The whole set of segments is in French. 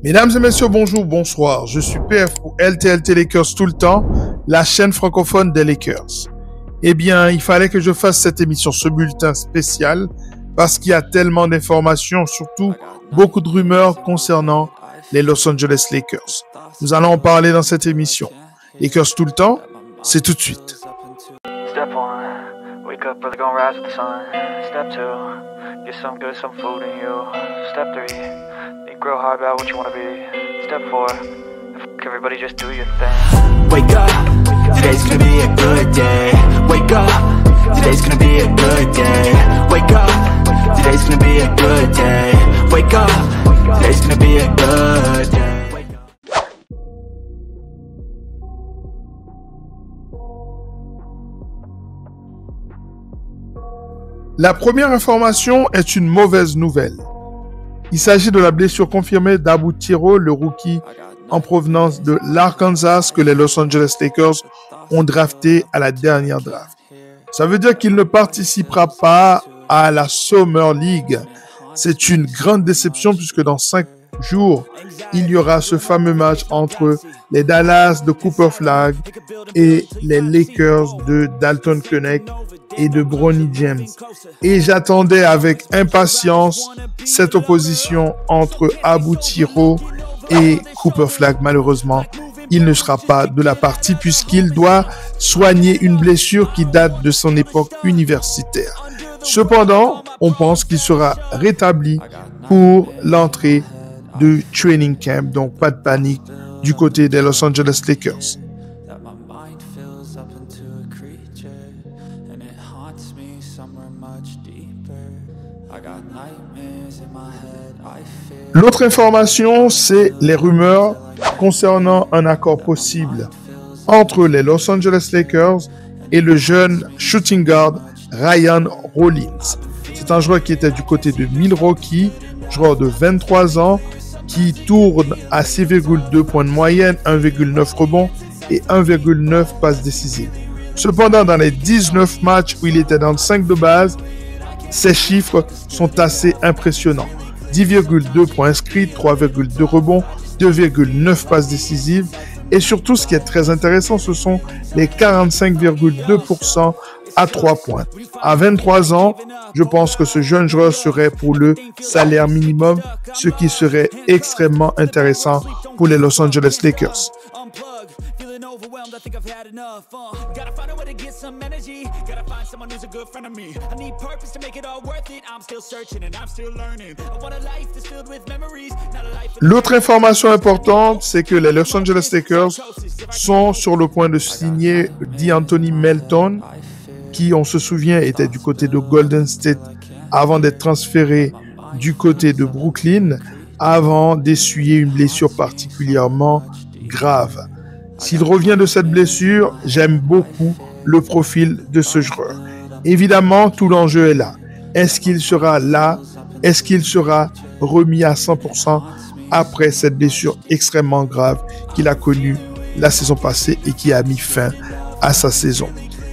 Mesdames et messieurs, bonjour, bonsoir. Je suis PF pour LTLT Lakers tout le temps, la chaîne francophone des Lakers. Eh bien, il fallait que je fasse cette émission, ce bulletin spécial, parce qu'il y a tellement d'informations, surtout beaucoup de rumeurs concernant les Los Angeles Lakers. Nous allons en parler dans cette émission. Lakers tout le temps, c'est tout de suite. Step 1, wake up early, gonna rise with the sun. Step 2, get some good, some food in you. Step 3, think real hard about what you wanna be. Step 4, fuck everybody, just do your thing. Wake up, today's gonna be a good day. Wake up, today's gonna be a good day. Wake up, today's gonna be a good day. Wake up, today's gonna be a good day. La première information est une mauvaise nouvelle. Il s'agit de la blessure confirmée d'Abu Tiro, le rookie en provenance de l'Arkansas que les Los Angeles Lakers ont drafté à la dernière draft. Ça veut dire qu'il ne participera pas à la Summer League. C'est une grande déception puisque dans 5 jours, il y aura ce fameux match entre les Dallas de Cooper Flagg et les Lakers de Dalton Knecht et de Bronny James. Et j'attendais avec impatience cette opposition entre Abu Tiro et Cooper Flagg. Malheureusement, il ne sera pas de la partie puisqu'il doit soigner une blessure qui date de son époque universitaire. Cependant, on pense qu'il sera rétabli pour l'entrée de training camp, donc pas de panique du côté des Los Angeles Lakers. L'autre information, c'est les rumeurs concernant un accord possible entre les Los Angeles Lakers et le jeune shooting guard Ryan Rollins. C'est un joueur qui était du côté de Milwaukee, joueur de 23 ans, qui tourne à 6,2 points de moyenne, 1,9 rebonds et 1,9 passes décisives. Cependant, dans les 19 matchs où il était dans le 5 de base, ses chiffres sont assez impressionnants. 10,2 points inscrits, 3,2 rebonds, 2,9 passes décisives. Et surtout, ce qui est très intéressant, ce sont les 45,2% à 3 points. À 23 ans, je pense que ce jeune joueur serait pour le salaire minimum, ce qui serait extrêmement intéressant pour les Los Angeles Lakers. L'autre information importante, c'est que les Los Angeles Lakers sont sur le point de signer De'Anthony Melton, qui, on se souvient, était du côté de Golden State avant d'être transféré du côté de Brooklyn, avant d'essuyer une blessure particulièrement grave. S'il revient de cette blessure, j'aime beaucoup le profil de ce joueur. Évidemment, tout l'enjeu est là. Est-ce qu'il sera là? Est-ce qu'il sera remis à 100% après cette blessure extrêmement grave qu'il a connue la saison passée et qui a mis fin à sa saison?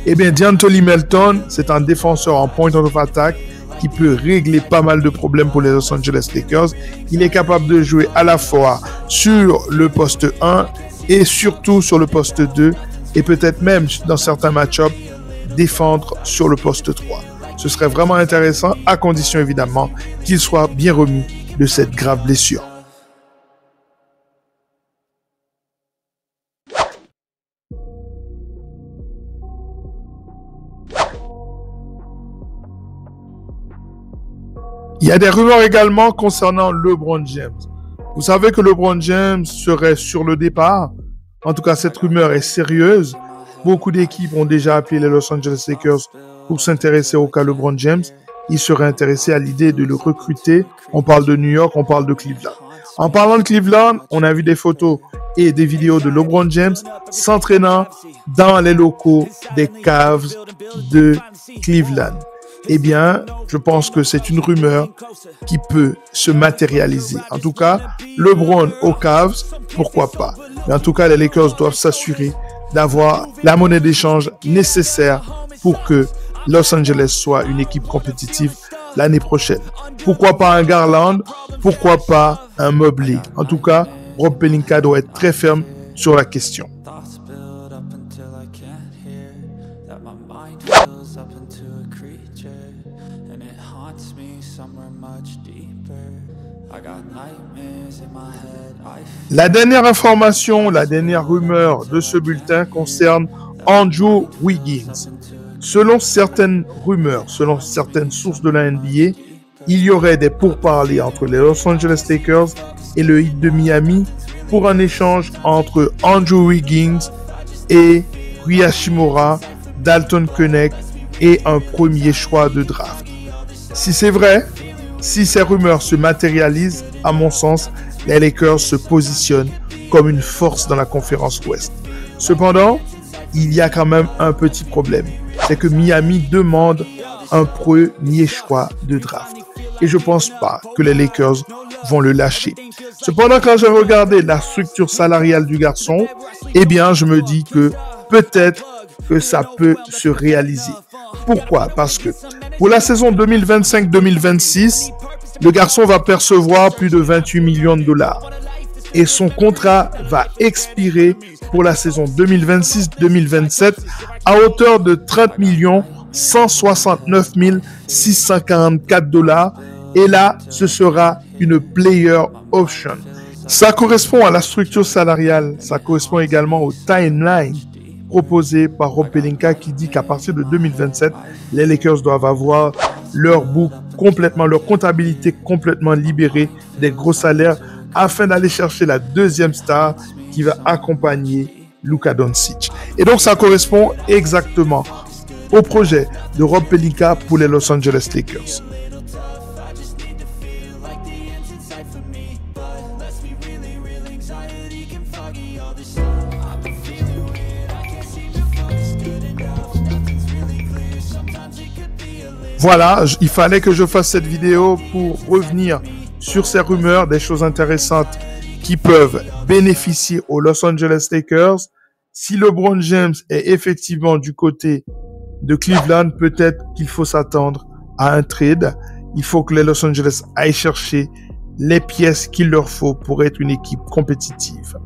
Eh bien, De'Anthony Melton, c'est un défenseur en point of attack qui peut régler pas mal de problèmes pour les Los Angeles Lakers. Il est capable de jouer à la fois sur le poste 1 et surtout sur le poste 2 et peut-être même dans certains match-ups défendre sur le poste 3. Ce serait vraiment intéressant à condition évidemment qu'il soit bien remis de cette grave blessure. Il y a des rumeurs également concernant LeBron James. Vous savez que LeBron James serait sur le départ. En tout cas, cette rumeur est sérieuse. Beaucoup d'équipes ont déjà appelé les Los Angeles Lakers pour s'intéresser au cas LeBron James. Ils seraient intéressés à l'idée de le recruter. On parle de New York, on parle de Cleveland. En parlant de Cleveland, on a vu des photos et des vidéos de LeBron James s'entraînant dans les locaux des Cavs de Cleveland. Eh bien, je pense que c'est une rumeur qui peut se matérialiser. En tout cas, LeBron aux Cavs, pourquoi pas. Mais en tout cas, les Lakers doivent s'assurer d'avoir la monnaie d'échange nécessaire pour que Los Angeles soit une équipe compétitive l'année prochaine. Pourquoi pas un Garland? Pourquoi pas un Mobley? En tout cas, Rob Pelinka doit être très ferme sur la question. La dernière information, la dernière rumeur de ce bulletin concerne Andrew Wiggins. Selon certaines rumeurs, selon certaines sources de la NBA, il y aurait des pourparlers entre les Los Angeles Lakers et le Heat de Miami pour un échange entre Andrew Wiggins et Rui Hachimura, Dalton Keunig et un premier choix de draft. Si c'est vrai, si ces rumeurs se matérialisent, à mon sens, les Lakers se positionnent comme une force dans la conférence Ouest. Cependant, il y a quand même un petit problème. C'est que Miami demande un premier choix de draft. Et je ne pense pas que les Lakers vont le lâcher. Cependant, quand j'ai regardé la structure salariale du garçon, eh bien, je me dis que peut-être que ça peut se réaliser. Pourquoi? Parce que pour la saison 2025-2026, le garçon va percevoir plus de 28 millions de dollars. Et son contrat va expirer pour la saison 2026-2027 à hauteur de 30 169 644 dollars. Et là, ce sera une player option. Ça correspond à la structure salariale. Ça correspond également au timeline proposé par Rob Pelinka qui dit qu'à partir de 2027, les Lakers doivent avoir leur book complètement, leur comptabilité complètement libérée des gros salaires afin d'aller chercher la deuxième star qui va accompagner Luka Doncic. Et donc, ça correspond exactement au projet de Rob Pelinka pour les Los Angeles Lakers. Voilà, il fallait que je fasse cette vidéo pour revenir sur ces rumeurs, des choses intéressantes qui peuvent bénéficier aux Los Angeles Lakers. Si LeBron James est effectivement du côté de Cleveland, peut-être qu'il faut s'attendre à un trade. Il faut que les Los Angeles aillent chercher les pièces qu'il leur faut pour être une équipe compétitive.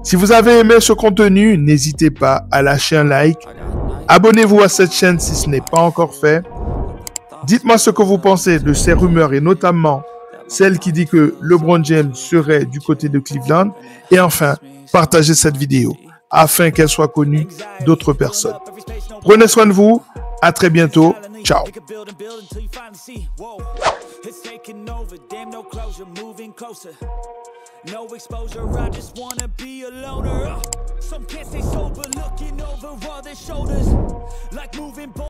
Si vous avez aimé ce contenu, n'hésitez pas à lâcher un like. Abonnez-vous à cette chaîne si ce n'est pas encore fait. Dites-moi ce que vous pensez de ces rumeurs et notamment celle qui dit que LeBron James serait du côté de Cleveland. Et enfin, partagez cette vidéo afin qu'elle soit connue d'autres personnes. Prenez soin de vous. À très bientôt. Ciao. No exposure, I just wanna be a loner. Some can't stay sober, looking over all their shoulders, like moving